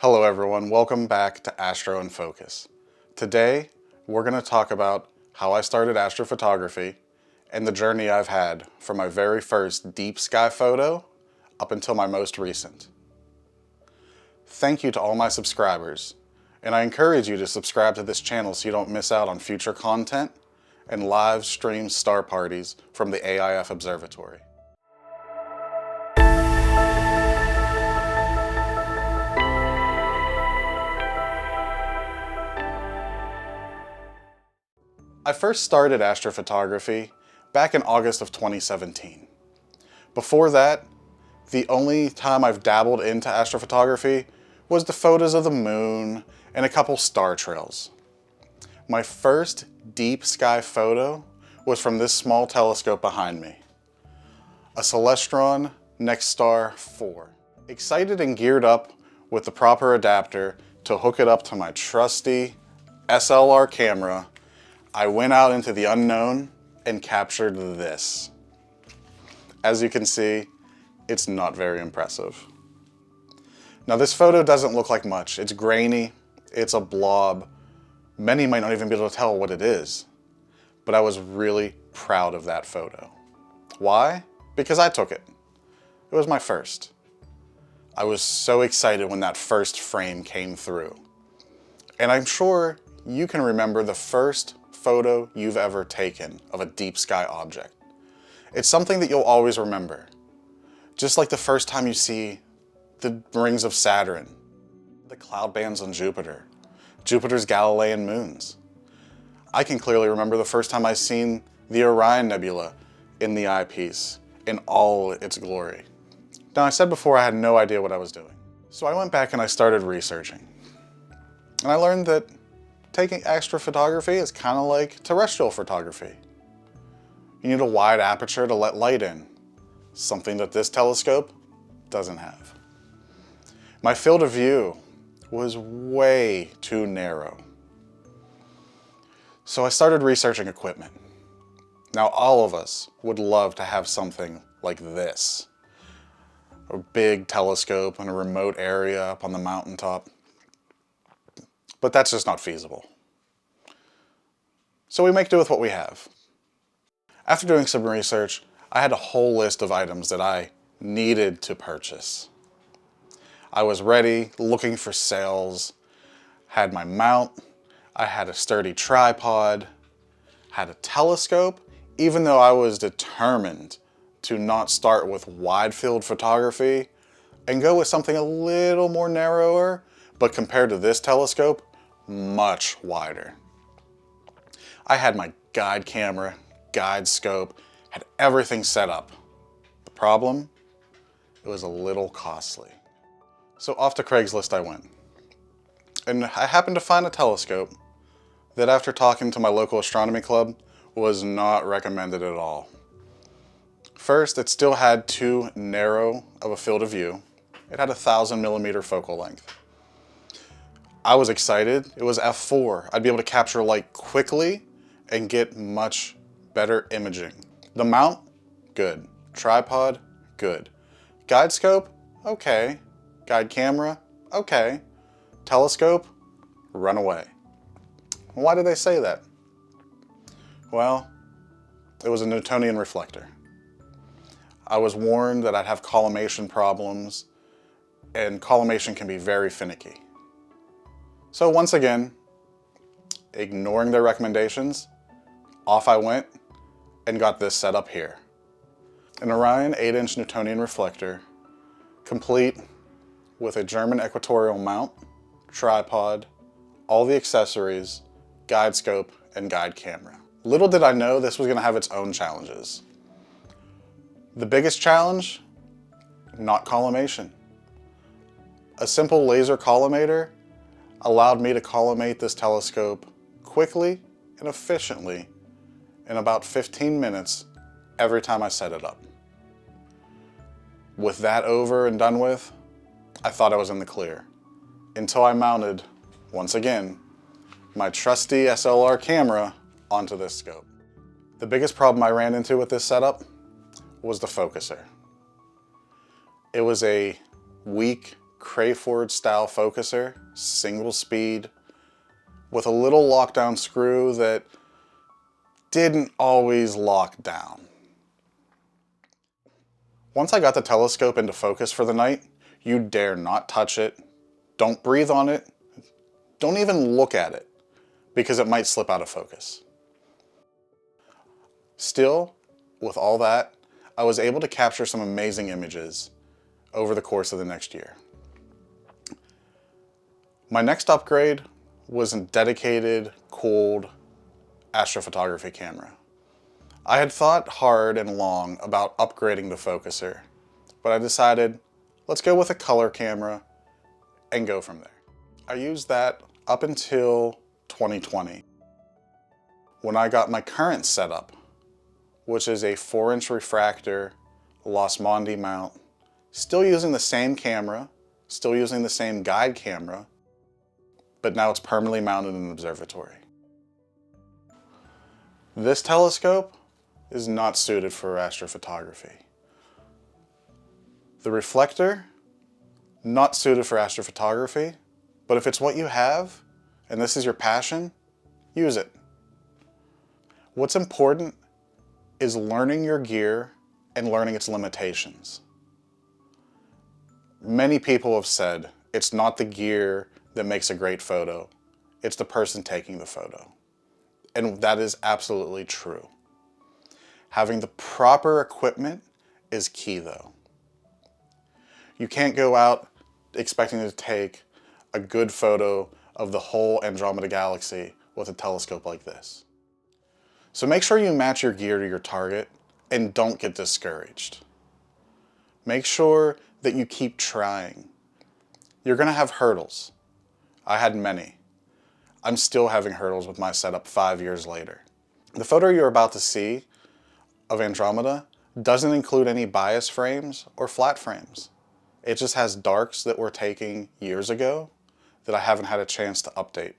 Hello everyone, welcome back to Astro in Focus. Today, we're going to talk about how I started astrophotography and the journey I've had from my very first deep sky photo up until my most recent. Thank you to all my subscribers, and I encourage you to subscribe to this channel so you don't miss out on future content and live stream star parties from the AIF Observatory. I first started astrophotography back in August of 2017. Before that, the only time I've dabbled into astrophotography was the photos of the moon and a couple star trails. My first deep sky photo was from this small telescope behind me, a Celestron Nexstar 4. Excited and geared up with the proper adapter to hook it up to my trusty SLR camera, I went out into the unknown and captured this. As you can see, it's not very impressive. Now this photo doesn't look like much. It's grainy, it's a blob. Many might not even be able to tell what it is, but I was really proud of that photo. Why? Because I took it. It was my first. I was so excited when that first frame came through. And I'm sure you can remember the first photo you've ever taken of a deep sky object. It's something that you'll always remember. Just like the first time you see the rings of Saturn, the cloud bands on Jupiter, Jupiter's Galilean moons. I can clearly remember the first time I seen the Orion Nebula in the eyepiece in all its glory. Now I said before I had no idea what I was doing. So I went back and I started researching. And I learned that taking astrophotography is kind of like terrestrial photography. You need a wide aperture to let light in, something that this telescope doesn't have. My field of view was way too narrow. So I started researching equipment. Now all of us would love to have something like this. A big telescope in a remote area up on the mountaintop. But that's just not feasible. So we make do with what we have. After doing some research, I had a whole list of items that I needed to purchase. I was ready, looking for sales, had my mount, I had a sturdy tripod, had a telescope, even though I was determined to not start with wide field photography and go with something a little more narrower, but compared to this telescope, much wider. I had my guide camera, guide scope, had everything set up. The problem? It was a little costly. So off to Craigslist I went. And I happened to find a telescope that after talking to my local astronomy club was not recommended at all. First, it still had too narrow of a field of view. It had a 1,000mm focal length. I was excited. It was f4. I'd be able to capture light quickly and get much better imaging. The mount, good. Tripod, good. Guide scope, okay. Guide camera, okay. Telescope, run away. Why did they say that? Well, it was a Newtonian reflector. I was warned that I'd have collimation problems, and collimation can be very finicky. So once again, ignoring their recommendations, off I went and got this set up here. An Orion 8-inch Newtonian reflector, complete with a German equatorial mount, tripod, all the accessories, guide scope, and guide camera. Little did I know this was going to have its own challenges. The biggest challenge? Not collimation. A simple laser collimator allowed me to collimate this telescope quickly and efficiently in about 15 minutes every time I set it up. With that over and done with, I thought I was in the clear, until I mounted, once again, my trusty SLR camera onto this scope. The biggest problem I ran into with this setup was the focuser. It was a weak Crayford style focuser, single speed, with a little lockdown screw that didn't always lock down. Once I got the telescope into focus for the night, you dare not touch it, don't breathe on it, don't even look at it, because it might slip out of focus. Still, with all that, I was able to capture some amazing images over the course of the next year. My next upgrade was a dedicated, cooled astrophotography camera. I had thought hard and long about upgrading the focuser, but I decided, let's go with a color camera and go from there. I used that up until 2020, when I got my current setup, which is a 4-inch refractor Losmandy mount, still using the same camera, still using the same guide camera, but now it's permanently mounted in an observatory. This telescope is not suited for astrophotography. The reflector, not suited for astrophotography, but if it's what you have, and this is your passion, use it. What's important is learning your gear and learning its limitations. Many people have said it's not the gear that makes a great photo, it's the person taking the photo. And that is absolutely true. Having the proper equipment is key though. You can't go out expecting to take a good photo of the whole Andromeda galaxy with a telescope like this. So make sure you match your gear to your target and don't get discouraged. Make sure that you keep trying. You're gonna have hurdles. I had many. I'm still having hurdles with my setup 5 years later. The photo you're about to see of Andromeda doesn't include any bias frames or flat frames. It just has darks that were taken years ago that I haven't had a chance to update.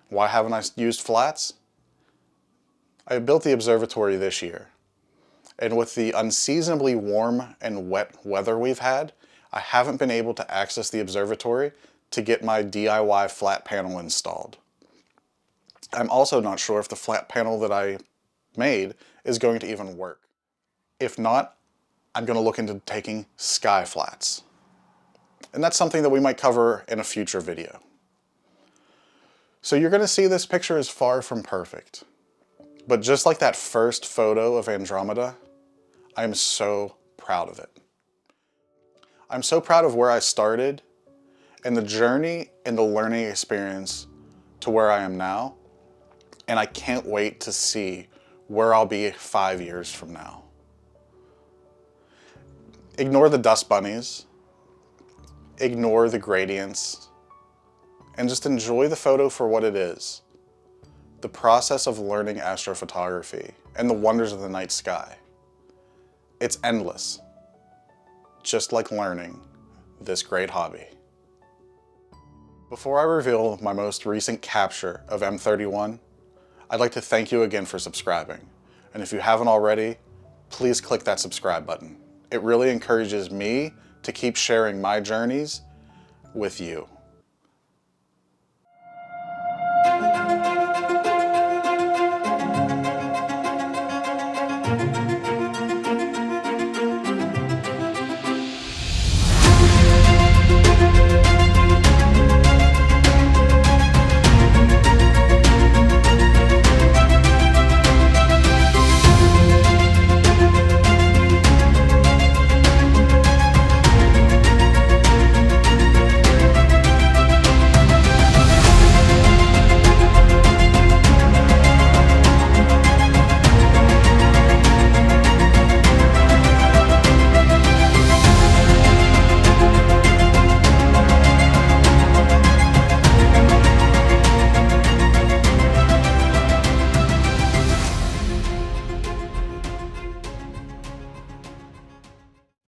Why haven't I used flats? I built the observatory this year, and with the unseasonably warm and wet weather we've had, I haven't been able to access the observatory to get my DIY flat panel installed. I'm also not sure if the flat panel that I made is going to even work. If not, I'm going to look into taking sky flats. And that's something that we might cover in a future video. So you're going to see this picture is far from perfect. But just like that first photo of Andromeda, I'm so proud of it. I'm so proud of where I started and the journey and the learning experience to where I am now. And I can't wait to see where I'll be 5 years from now. Ignore the dust bunnies, ignore the gradients, and just enjoy the photo for what it is. The process of learning astrophotography and the wonders of the night sky. It's endless, just like learning this great hobby. Before I reveal my most recent capture of M31, I'd like to thank you again for subscribing. And if you haven't already, please click that subscribe button. It really encourages me to keep sharing my journeys with you.